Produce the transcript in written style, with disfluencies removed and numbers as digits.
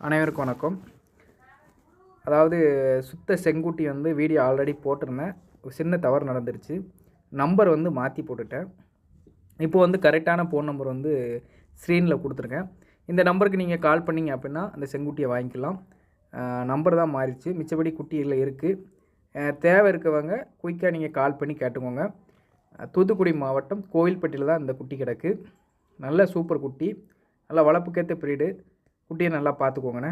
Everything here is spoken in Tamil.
அனைவருக்கும் வணக்கம். அதாவது சுத்த செங்குட்டி வந்து வீடியோ ஆல்ரெடி போட்டிருந்தேன். ஒரு சின்ன தவறு நடந்துருச்சு. நம்பர் வந்து மாற்றி போட்டுட்டேன். இப்போ வந்து கரெக்டான ஃபோன் நம்பர் வந்து ஸ்க்ரீனில் கொடுத்துருக்கேன். இந்த நம்பருக்கு நீங்கள் கால் பண்ணிங்க அப்படின்னா அந்த செங்குட்டியை வாங்கிக்கலாம். நம்பர் தான் மாறிடுச்சு, மிச்சபடி குட்டியில் இருக்குது. தேவை இருக்கவங்க குயிக்காக நீங்கள் கால் பண்ணி கேட்டுக்கோங்க. தூத்துக்குடி மாவட்டம் கோவில்பட்டியில் தான் இந்த குட்டி கிடக்கு. நல்ல சூப்பர் குட்டி, நல்லா வளர்ப்புக்கேற்ற ப்ரீடு. குட்டியை நல்லா பார்த்துக்கோங்கண்ணே.